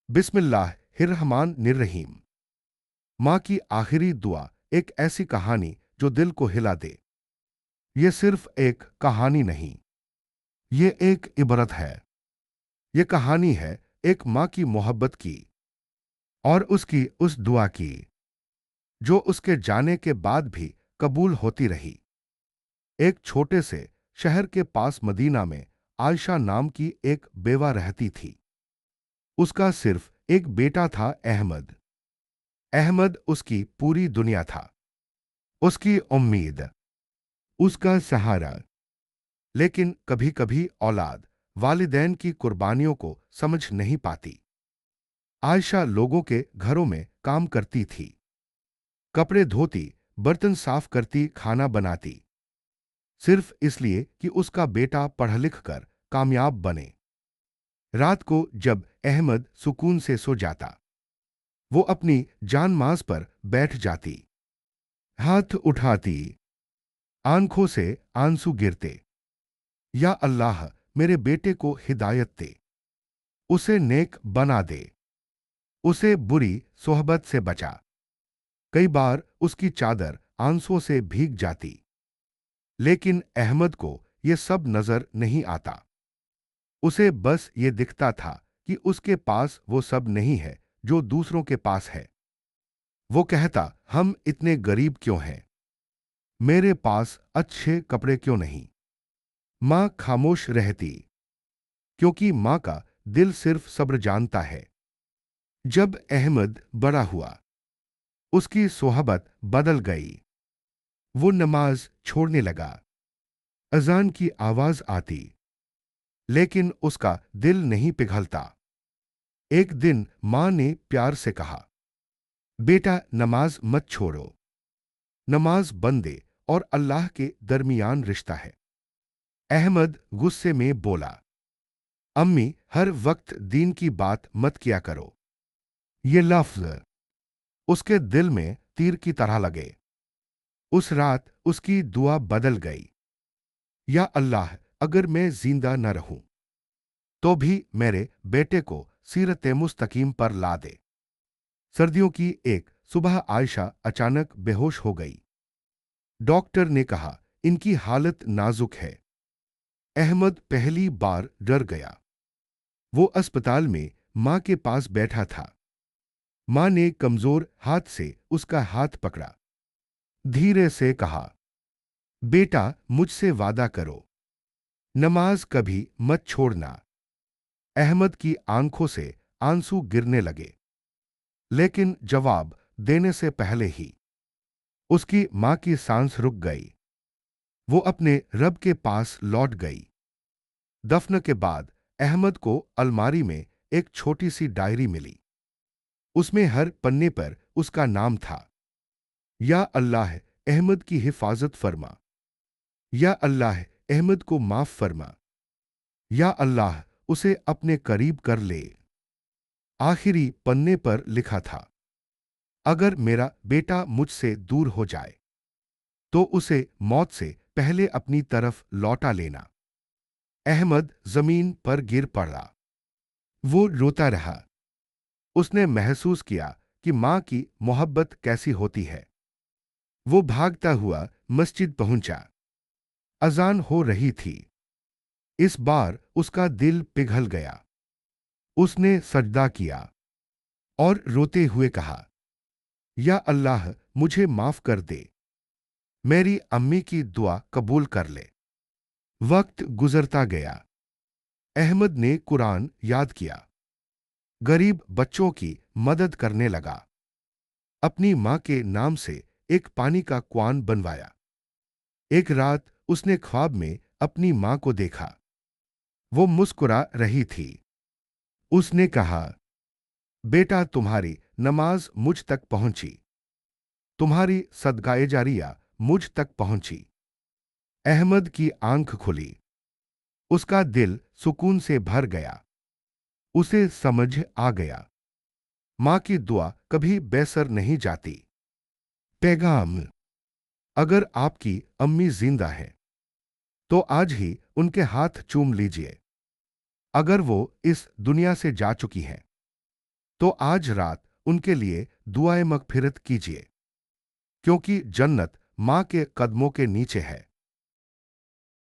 बिस्मिल्लाहिर्रहमानिर्रहीम। माँ की आखिरी दुआ एक ऐसी कहानी जो दिल को हिला दे। ये सिर्फ एक कहानी नहीं, ये एक इबरत है। ये कहानी है एक माँ की मोहब्बत की और उसकी उस दुआ की जो उसके जाने के बाद भी कबूल होती रही। एक छोटे से शहर के पास मदीना में आयशा नाम की एक बेवा रहती थी। उसका सिर्फ एक बेटा था, अहमद। अहमद उसकी पूरी दुनिया था, उसकी उम्मीद, उसका सहारा। लेकिन कभी कभी औलाद वालिदैन की कुर्बानियों को समझ नहीं पाती। आयशा लोगों के घरों में काम करती थी, कपड़े धोती, बर्तन साफ करती, खाना बनाती, सिर्फ इसलिए कि उसका बेटा पढ़ लिख कर कामयाब बने। रात को जब अहमद सुकून से सो जाता, वो अपनी जानमाज़ पर बैठ जाती, हाथ उठाती, आंखों से आंसू गिरते। या अल्लाह, मेरे बेटे को हिदायत दे, उसे नेक बना दे, उसे बुरी सोहबत से बचा। कई बार उसकी चादर आंसुओं से भीग जाती, लेकिन अहमद को यह सब नजर नहीं आता। उसे बस ये दिखता था कि उसके पास वो सब नहीं है जो दूसरों के पास है। वो कहता, हम इतने गरीब क्यों हैं? मेरे पास अच्छे कपड़े क्यों नहीं? मां खामोश रहती, क्योंकि मां का दिल सिर्फ सब्र जानता है। जब अहमद बड़ा हुआ, उसकी सोहबत बदल गई। वो नमाज छोड़ने लगा, अजान की आवाज आती, लेकिन उसका दिल नहीं पिघलता। एक दिन मां ने प्यार से कहा, बेटा नमाज मत छोड़ो। नमाज बंदे और अल्लाह के दरमियान रिश्ता है। अहमद गुस्से में बोला, अम्मी, हर वक्त दीन की बात मत किया करो। ये लफ्ज उसके दिल में तीर की तरह लगे। उस रात उसकी दुआ बदल गई। या अल्लाह, अगर मैं जिंदा न रहूं तो भी मेरे बेटे को सीरत मुस्तकीम पर ला दे। सर्दियों की एक सुबह आयशा अचानक बेहोश हो गई। डॉक्टर ने कहा, इनकी हालत नाजुक है। अहमद पहली बार डर गया। वो अस्पताल में मां के पास बैठा था। मां ने कमजोर हाथ से उसका हाथ पकड़ा, धीरे से कहा, बेटा मुझसे वादा करो, नमाज कभी मत छोड़ना। अहमद की आंखों से आंसू गिरने लगे, लेकिन जवाब देने से पहले ही उसकी मां की सांस रुक गई। वो अपने रब के पास लौट गई। दफन के बाद अहमद को अलमारी में एक छोटी सी डायरी मिली। उसमें हर पन्ने पर उसका नाम था, या अल्लाह, अहमद की हिफाजत फरमा। या अल्लाह, अहमद को माफ फरमा। या अल्लाह, उसे अपने करीब कर ले। आखिरी पन्ने पर लिखा था, अगर मेरा बेटा मुझसे दूर हो जाए तो उसे मौत से पहले अपनी तरफ लौटा लेना। अहमद जमीन पर गिर पड़ा। वो रोता रहा। उसने महसूस किया कि मां की मोहब्बत कैसी होती है। वो भागता हुआ मस्जिद पहुंचा। अजान हो रही थी। इस बार उसका दिल पिघल गया। उसने सजदा किया और रोते हुए कहा, या अल्लाह, मुझे माफ कर दे, मेरी अम्मी की दुआ कबूल कर ले। वक्त गुजरता गया। अहमद ने कुरान याद किया, गरीब बच्चों की मदद करने लगा, अपनी मां के नाम से एक पानी का कुआं बनवाया। एक रात उसने ख्वाब में अपनी मां को देखा। वो मुस्कुरा रही थी। उसने कहा, बेटा, तुम्हारी नमाज मुझ तक पहुंची, तुम्हारी सदगाए जारिया मुझ तक पहुंची। अहमद की आंख खुली। उसका दिल सुकून से भर गया। उसे समझ आ गया, मां की दुआ कभी बेसर नहीं जाती। पैगाम, अगर आपकी अम्मी जिंदा है तो आज ही उनके हाथ चूम लीजिए। अगर वो इस दुनिया से जा चुकी हैं तो आज रात उनके लिए दुआए मगफिरत कीजिए, क्योंकि जन्नत मां के कदमों के नीचे है।